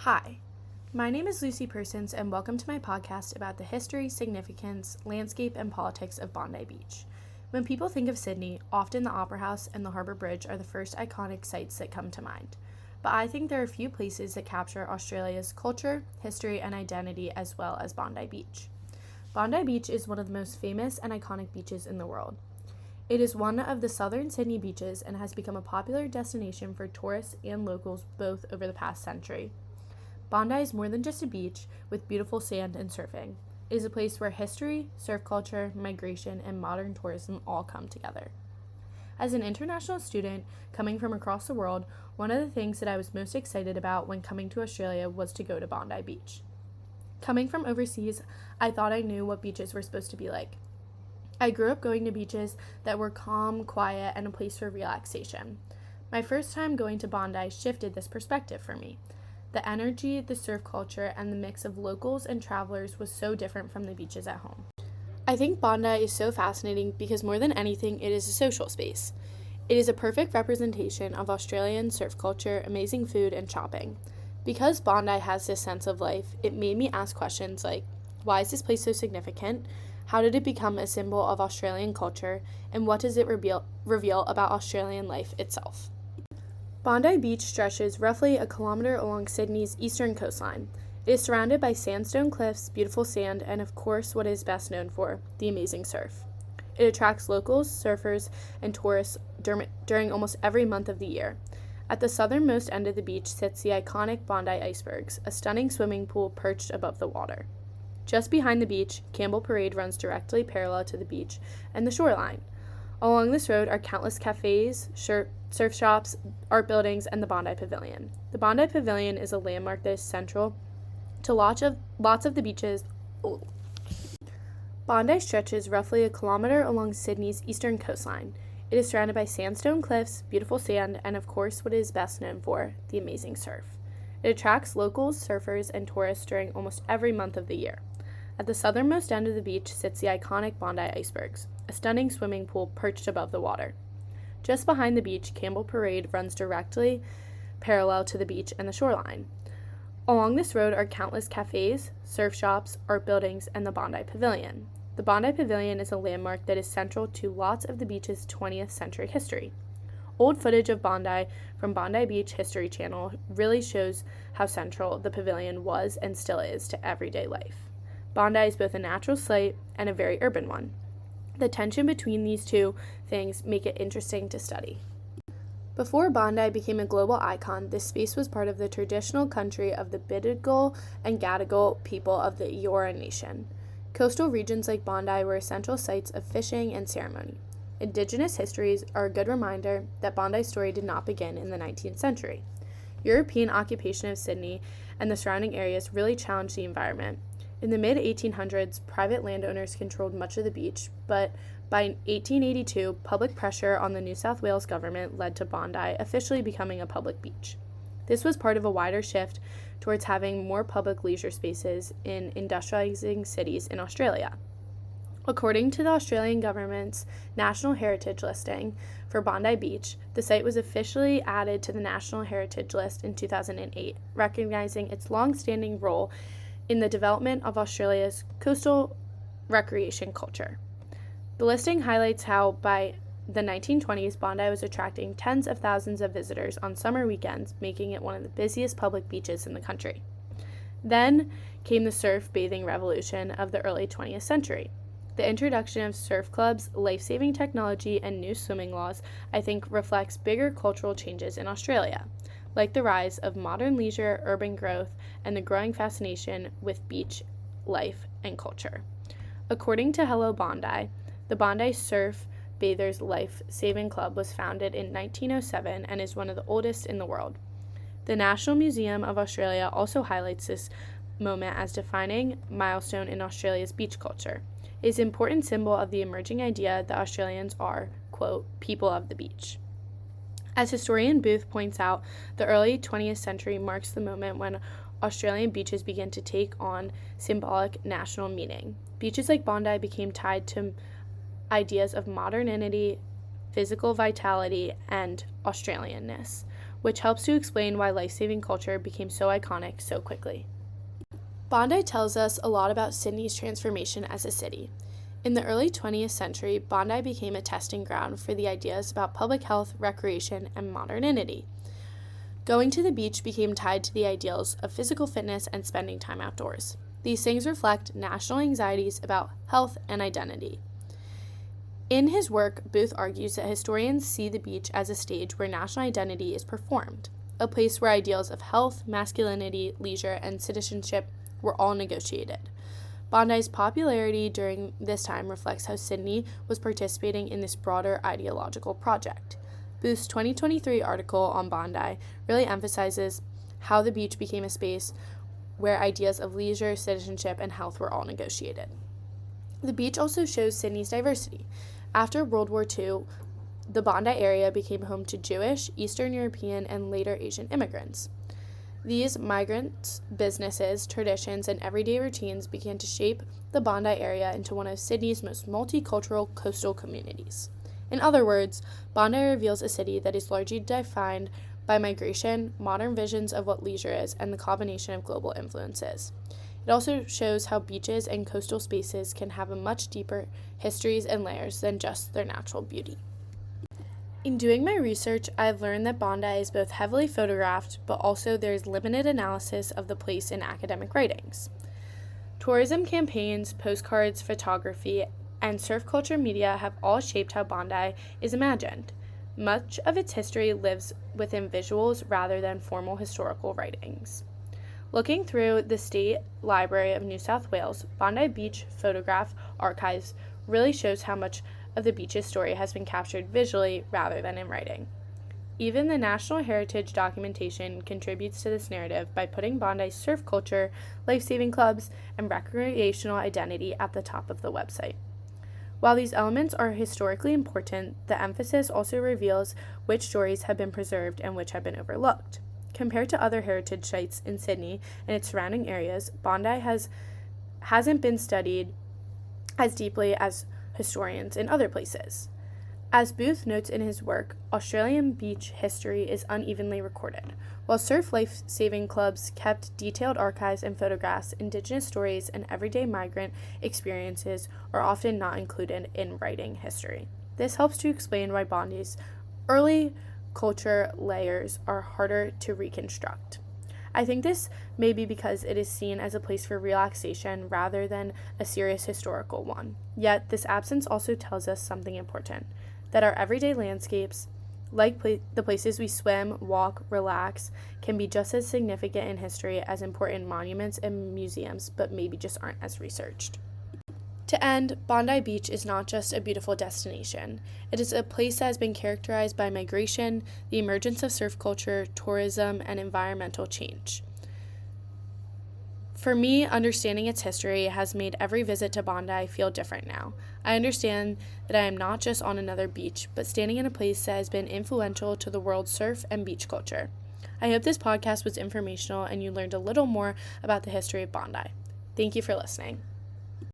Hi, my name is Lucy Persons, and welcome to my podcast about the history, significance, landscape, and politics of Bondi Beach. When people think of Sydney, often the Opera House and the Harbour Bridge are the first iconic sites that come to mind. But I think there are few places that capture Australia's culture, history, and identity as well as Bondi Beach. Bondi Beach is one of the most famous and iconic beaches in the world. It is one of the southern Sydney beaches and has become a popular destination for tourists and locals both over the past century. Bondi is more than just a beach with beautiful sand and surfing. It is a place where history, surf culture, migration, and modern tourism all come together. As an international student coming from across the world, one of the things that I was most excited about when coming to Australia was to go to Bondi Beach. Coming from overseas, I thought I knew what beaches were supposed to be like. I grew up going to beaches that were calm, quiet, and a place for relaxation. My first time going to Bondi shifted this perspective for me. The energy, the surf culture, and the mix of locals and travelers was so different from the beaches at home. I think Bondi is so fascinating because more than anything, it is a social space. It is a perfect representation of Australian surf culture, amazing food, and shopping. Because Bondi has this sense of life, it made me ask questions like, why is this place so significant? How did it become a symbol of Australian culture? And what does it reveal about Australian life itself? Bondi Beach stretches roughly a kilometer along Sydney's eastern coastline. It is surrounded by sandstone cliffs, beautiful sand, and of course what it is best known for, the amazing surf. It attracts locals, surfers, and tourists during almost every month of the year. At the southernmost end of the beach sits the iconic Bondi Icebergs, a stunning swimming pool perched above the water. Just behind the beach, Campbell Parade runs directly parallel to the beach and the shoreline. Along this road are countless cafes, surf shops, art buildings, and the Bondi Pavilion. The Bondi Pavilion is a landmark that is central to lots of the beaches. Bondi stretches roughly a kilometer along Sydney's eastern coastline. It is surrounded by sandstone cliffs, beautiful sand, and of course what it is best known for, the amazing surf. It attracts locals, surfers, and tourists during almost every month of the year. At the southernmost end of the beach sits the iconic Bondi Icebergs, a stunning swimming pool perched above the water. Just behind the beach, Campbell Parade runs directly parallel to the beach and the shoreline. Along this road are countless cafes, surf shops, art buildings, and the Bondi Pavilion. The Bondi Pavilion is a landmark that is central to lots of the beach's 20th century history. Old footage of Bondi from Bondi Beach History Channel really shows how central the pavilion was and still is to everyday life. Bondi is both a natural site and a very urban one. The tension between these two things make it interesting to study. Before Bondi became a global icon, this space was part of the traditional country of the Bidjigal and Gadigal people of the Eora Nation. Coastal regions like Bondi were essential sites of fishing and ceremony. Indigenous histories are a good reminder that Bondi's story did not begin in the 19th century. European occupation of Sydney and the surrounding areas really challenged the environment. In the mid-1800s, private landowners controlled much of the beach, but by 1882, public pressure on the New South Wales government led to Bondi officially becoming a public beach. This was part of a wider shift towards having more public leisure spaces in industrializing cities in Australia. According to the Australian government's National Heritage listing for Bondi Beach, the site was officially added to the National Heritage List in 2008, recognizing its long-standing role in the development of Australia's coastal recreation culture. The listing highlights how by the 1920s, Bondi was attracting tens of thousands of visitors on summer weekends, making it one of the busiest public beaches in the country. Then came the surf bathing revolution of the early 20th century. The introduction of surf clubs, life-saving technology, and new swimming laws, I think, reflects bigger cultural changes in Australia, like the rise of modern leisure, urban growth, and the growing fascination with beach life and culture. According to Hello Bondi, the Bondi Surf Bathers Life Saving Club was founded in 1907 and is one of the oldest in the world. The National Museum of Australia also highlights this moment as defining milestone in Australia's beach culture. It is an important symbol of the emerging idea that Australians are, quote, people of the beach. As historian Booth points out, the early 20th century marks the moment when Australian beaches began to take on symbolic national meaning. Beaches like Bondi became tied to ideas of modernity, physical vitality, and Australianness, which helps to explain why life-saving culture became so iconic so quickly. Bondi tells us a lot about Sydney's transformation as a city. In the early 20th century, Bondi became a testing ground for the ideas about public health, recreation, and modernity. Going to the beach became tied to the ideals of physical fitness and spending time outdoors. These things reflect national anxieties about health and identity. In his work, Booth argues that historians see the beach as a stage where national identity is performed, a place where ideals of health, masculinity, leisure, and citizenship were all negotiated. Bondi's popularity during this time reflects how Sydney was participating in this broader ideological project. Booth's 2023 article on Bondi really emphasizes how the beach became a space where ideas of leisure, citizenship, and health were all negotiated. The beach also shows Sydney's diversity. After World War II, the Bondi area became home to Jewish, Eastern European, and later Asian immigrants. These migrants' businesses, traditions, and everyday routines began to shape the Bondi area into one of Sydney's most multicultural coastal communities. In other words, Bondi reveals a city that is largely defined by migration, modern visions of what leisure is, and the combination of global influences. It also shows how beaches and coastal spaces can have a much deeper histories and layers than just their natural beauty. In doing my research, I've learned that Bondi is both heavily photographed, but also there's limited analysis of the place in academic writings. Tourism campaigns, postcards, photography, and surf culture media have all shaped how Bondi is imagined. Much of its history lives within visuals rather than formal historical writings. Looking through the State Library of New South Wales, Bondi Beach Photograph Archives really shows how much of the beach's story has been captured visually rather than in writing. Even the National Heritage documentation contributes to this narrative by putting Bondi's surf culture, life-saving clubs, and recreational identity at the top of the website. While these elements are historically important, the emphasis also reveals which stories have been preserved and which have been overlooked. Compared to other heritage sites in Sydney and its surrounding areas, Bondi hasn't been studied as deeply as historians in other places. As Booth notes in his work, Australian beach history is unevenly recorded. While surf life-saving clubs kept detailed archives and photographs, Indigenous stories and everyday migrant experiences are often not included in writing history. This helps to explain why Bondi's early culture layers are harder to reconstruct. I think this may be because it is seen as a place for relaxation rather than a serious historical one. Yet, this absence also tells us something important, that our everyday landscapes, like the places we swim, walk, relax, can be just as significant in history as important monuments and museums, but maybe just aren't as researched. To end, Bondi Beach is not just a beautiful destination. It is a place that has been characterized by migration, the emergence of surf culture, tourism, and environmental change. For me, understanding its history has made every visit to Bondi feel different now. I understand that I am not just on another beach, but standing in a place that has been influential to the world's surf and beach culture. I hope this podcast was informational and you learned a little more about the history of Bondi. Thank you for listening.